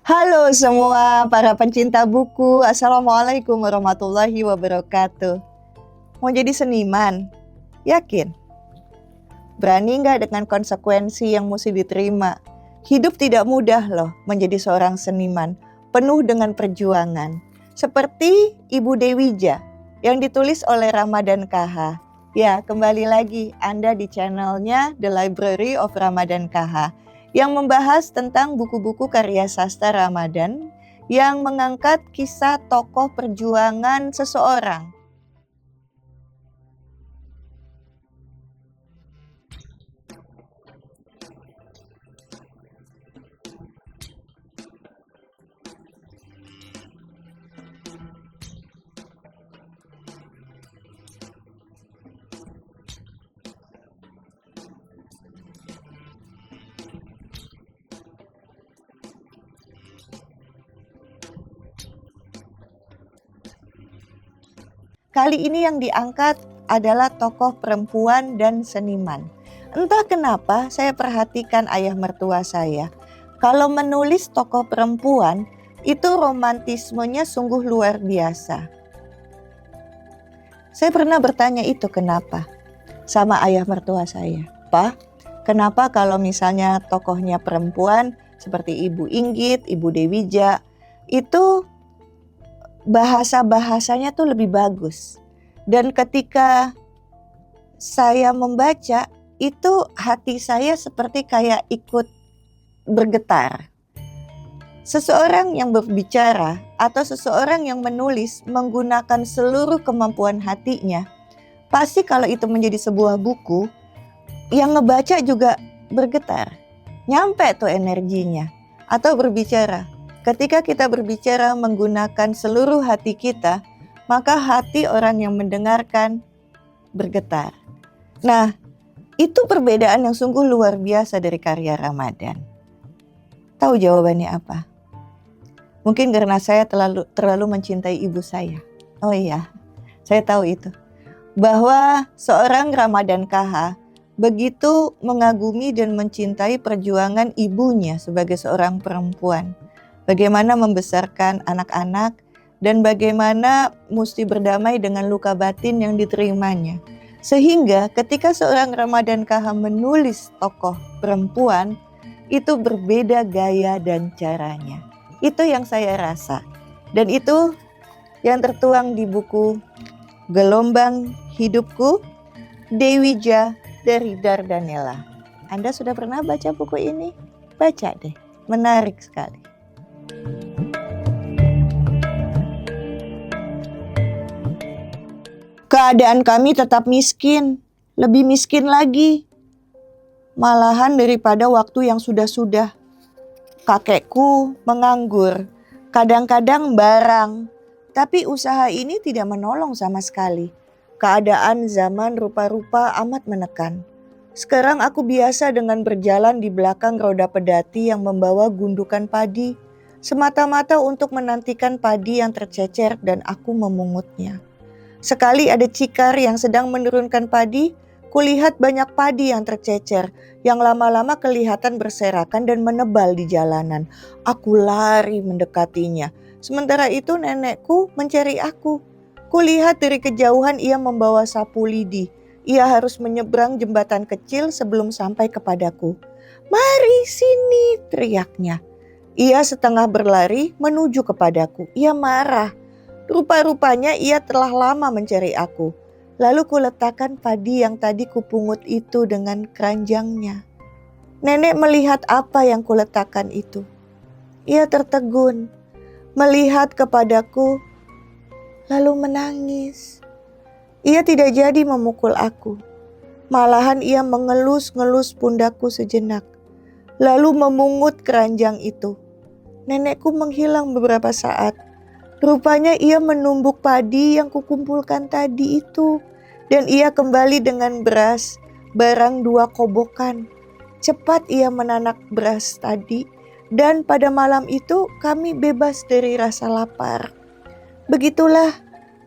Halo semua para pencinta buku, Assalamualaikum warahmatullahi wabarakatuh. Mau jadi seniman? Yakin? Berani nggak dengan konsekuensi yang mesti diterima? Hidup tidak mudah loh menjadi seorang seniman, penuh dengan perjuangan. Seperti Ibu Dewija yang ditulis oleh Ramadan KH. Ya, kembali lagi Anda di channelnya The Library of Ramadan KH yang membahas tentang buku-buku karya sastra Ramadan yang mengangkat kisah tokoh perjuangan seseorang. Kali ini yang diangkat adalah tokoh perempuan dan seniman. Entah kenapa saya perhatikan ayah mertua saya. Kalau menulis tokoh perempuan, itu romantismenya sungguh luar biasa. Saya pernah bertanya itu kenapa sama ayah mertua saya. Pak, kenapa kalau misalnya tokohnya perempuan seperti Ibu Inggit, Ibu Dewija, itu bahasa-bahasanya tuh lebih bagus. Dan ketika saya membaca, itu hati saya seperti kayak ikut bergetar. Seseorang yang berbicara atau seseorang yang menulis menggunakan seluruh kemampuan hatinya, pasti kalau itu menjadi sebuah buku, yang ngebaca juga bergetar. Nyampe tuh energinya. Atau berbicara. Ketika kita berbicara menggunakan seluruh hati kita, maka hati orang yang mendengarkan bergetar. Nah, itu perbedaan yang sungguh luar biasa dari karya Ramadan. Tahu jawabannya apa? Mungkin karena saya terlalu mencintai ibu saya. Oh iya, saya tahu itu. Bahwa seorang Ramadan KH begitu mengagumi dan mencintai perjuangan ibunya sebagai seorang perempuan. Bagaimana membesarkan anak-anak dan bagaimana mesti berdamai dengan luka batin yang diterimanya. Sehingga ketika seorang Ramadan KH menulis tokoh perempuan, itu berbeda gaya dan caranya. Itu yang saya rasa. Dan itu yang tertuang di buku Gelombang Hidupku, Dewija dari Dardanella. Anda sudah pernah baca buku ini? Baca deh, menarik sekali. Keadaan kami tetap miskin, lebih miskin lagi. Malahan daripada waktu yang sudah-sudah. Kakekku menganggur, kadang-kadang barang, tapi usaha ini tidak menolong sama sekali. Keadaan zaman rupa-rupa amat menekan. Sekarang aku biasa dengan berjalan di belakang roda pedati yang membawa gundukan padi, semata-mata untuk menantikan padi yang tercecer dan aku memungutnya. Sekali ada cikar yang sedang menurunkan padi, kulihat banyak padi yang tercecer, yang lama-lama kelihatan berserakan dan menebal di jalanan. Aku lari mendekatinya. Sementara itu nenekku mencari aku. Kulihat dari kejauhan ia membawa sapu lidi. Ia harus menyeberang jembatan kecil sebelum sampai kepadaku. "Mari sini," teriaknya. Ia setengah berlari menuju kepadaku. Ia marah. Rupa-rupanya ia telah lama mencari aku. Lalu kuletakkan padi yang tadi kupungut itu dengan keranjangnya. Nenek melihat apa yang kuletakkan itu. Ia tertegun, melihat kepadaku, lalu menangis. Ia tidak jadi memukul aku. Malahan ia mengelus-ngelus pundakku sejenak, lalu memungut keranjang itu. Nenekku menghilang beberapa saat. Rupanya ia menumbuk padi yang kukumpulkan tadi itu. Dan ia kembali dengan beras, barang 2 kobokan. Cepat ia menanak beras tadi. Dan pada malam itu kami bebas dari rasa lapar. Begitulah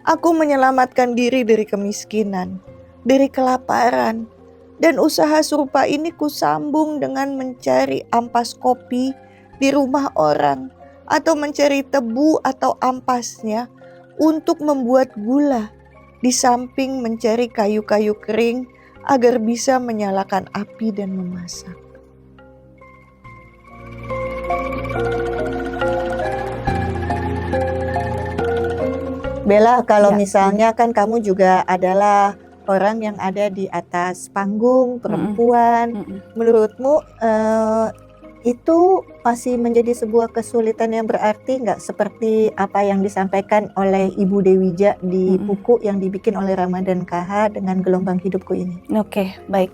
aku menyelamatkan diri dari kemiskinan, dari kelaparan. Dan usaha serupa ini kusambung dengan mencari ampas kopi di rumah orang. atau mencari tebu atau ampasnya untuk membuat gula, di samping mencari kayu-kayu kering agar bisa menyalakan api dan memasak. Bella, kalau Ya. misalnya kan kamu juga adalah orang yang ada di atas panggung, perempuan. Menurutmu itu masih menjadi sebuah kesulitan yang berarti nggak, seperti apa yang disampaikan oleh Ibu Dewija di buku yang dibikin oleh Ramadan KH dengan Gelombang Hidupku ini? Oke, baik.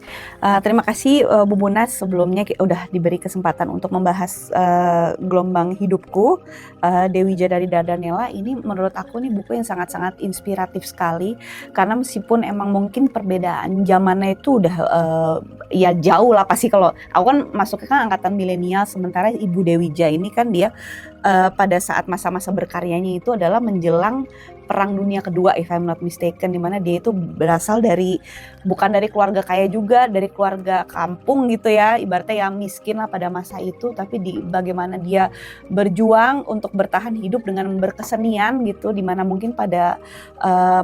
Terima kasih Bu Munas, sebelumnya udah diberi kesempatan untuk membahas Gelombang Hidupku, Dewija dari Dardanella. Ini menurut aku nih buku yang sangat-sangat inspiratif sekali, karena meskipun emang mungkin perbedaan zamannya itu udah ya jauh lah pasti. Kalau aku kan masuknya kan angkatan milenial, sementara Ibu Dewija ini kan dia pada saat masa-masa berkaryanya itu adalah menjelang Perang Dunia Kedua, if I'm not mistaken, dimana dia itu berasal dari, bukan dari keluarga kaya juga, dari keluarga kampung gitu ya, ibaratnya yang miskin lah pada masa itu, tapi bagaimana dia berjuang untuk bertahan hidup dengan berkesenian gitu, dimana mungkin pada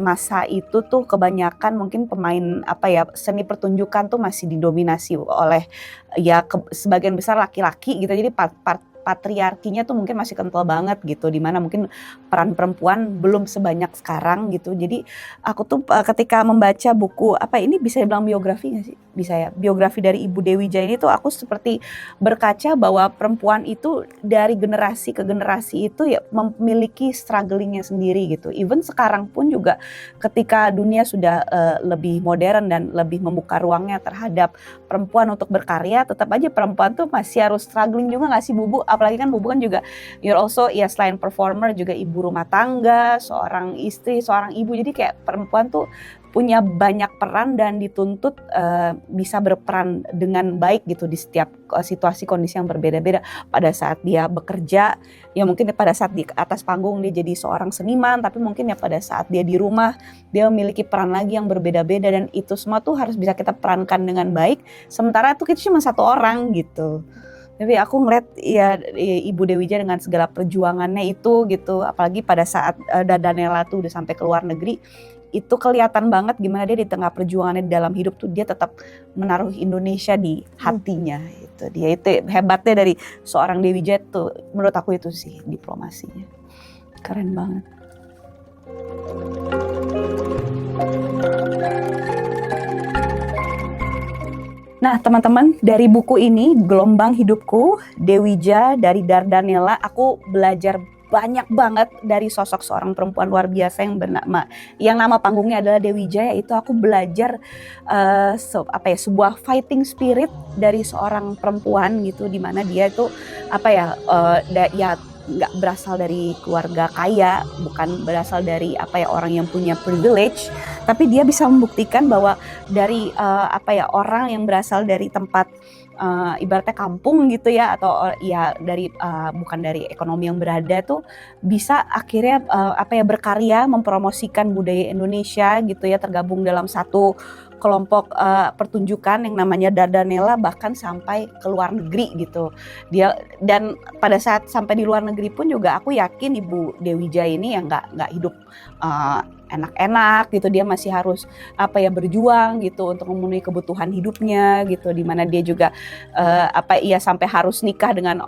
masa itu tuh kebanyakan mungkin pemain seni pertunjukan tuh masih didominasi oleh sebagian besar laki-laki gitu, jadi patriarkinya tuh mungkin masih kental banget gitu, dimana mungkin peran perempuan belum sebanyak sekarang gitu. Jadi aku tuh ketika membaca buku ini bisa dibilang biografi nggak sih? Bisa ya, biografi dari Ibu Dewija ini tuh aku seperti berkaca bahwa perempuan itu dari generasi ke generasi itu ya memiliki strugglingnya sendiri gitu. Even sekarang pun juga ketika dunia sudah lebih modern dan lebih membuka ruangnya terhadap perempuan untuk berkarya, tetap aja perempuan tuh masih harus struggling juga nggak sih Bu? Apalagi kan Bu kan juga you're also ya selain performer juga ibu rumah tangga, seorang istri, seorang ibu. Jadi kayak perempuan tuh punya banyak peran dan dituntut bisa berperan dengan baik gitu di setiap situasi kondisi yang berbeda-beda. Pada saat dia bekerja, ya mungkin pada saat di atas panggung dia jadi seorang seniman, tapi mungkin ya pada saat dia di rumah dia memiliki peran lagi yang berbeda-beda, dan itu semua tuh harus bisa kita perankan dengan baik. Sementara itu kita cuma satu orang gitu. Tapi aku ngeliat ya Ibu Dewija dengan segala perjuangannya itu gitu, apalagi pada saat Dardanella tuh udah sampai ke luar negeri, itu kelihatan banget gimana dia di tengah perjuangannya di dalam hidup tuh dia tetap menaruh Indonesia di hatinya. Itu dia, itu hebatnya dari seorang Dewija tuh, menurut aku itu sih diplomasinya. Keren banget. Nah teman-teman, dari buku ini Gelombang Hidupku, Dewija dari Dardanella, aku belajar banyak banget dari sosok seorang perempuan luar biasa yang nama panggungnya adalah Dewija. Yaitu aku belajar sebuah fighting spirit dari seorang perempuan gitu, dimana dia itu nggak berasal dari keluarga kaya, bukan berasal dari orang yang punya privilege, tapi dia bisa membuktikan bahwa dari orang yang berasal dari tempat ibaratnya kampung gitu ya, atau ya dari bukan dari ekonomi yang berada tuh bisa akhirnya berkarya mempromosikan budaya Indonesia gitu ya, tergabung dalam satu kelompok pertunjukan yang namanya Dardanella, bahkan sampai ke luar negeri gitu. Dia, dan pada saat sampai di luar negeri pun juga aku yakin Ibu Dewija ini ya nggak hidup enak-enak gitu, dia masih harus berjuang gitu untuk memenuhi kebutuhan hidupnya gitu, dimana dia juga sampai harus nikah dengan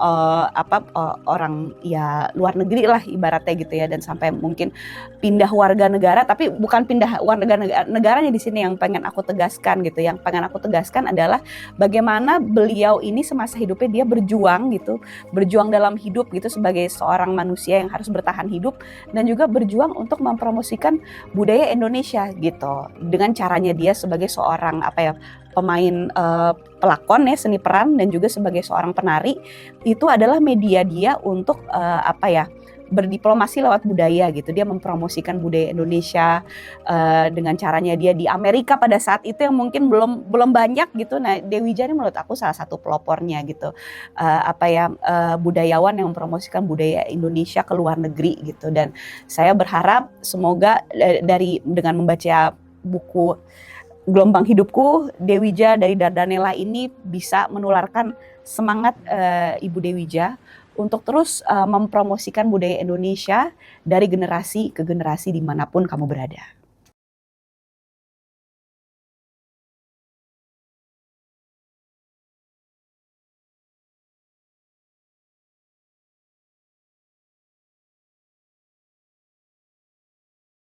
orang ya luar negeri lah ibaratnya gitu ya, dan sampai mungkin pindah warga negara, tapi bukan pindah warga negaranya di sini yang pengen aku tegaskan gitu. Yang pengen aku tegaskan adalah bagaimana beliau ini semasa hidupnya dia berjuang gitu, berjuang dalam hidup gitu sebagai seorang manusia yang harus bertahan hidup, dan juga berjuang untuk mempromosikan budaya Indonesia gitu, dengan caranya dia sebagai seorang pemain pelakon ya, seni peran, dan juga sebagai seorang penari. Itu adalah media dia untuk berdiplomasi lewat budaya gitu. Dia mempromosikan budaya Indonesia dengan caranya dia di Amerika pada saat itu yang mungkin belum banyak gitu. Nah, Dewija ini menurut aku salah satu pelopornya gitu. Budayawan yang mempromosikan budaya Indonesia ke luar negeri gitu. Dan saya berharap semoga dengan membaca buku Gelombang Hidupku, Dewija dari Dardanella ini bisa menularkan semangat Ibu Dewija untuk terus mempromosikan budaya Indonesia dari generasi ke generasi dimanapun kamu berada.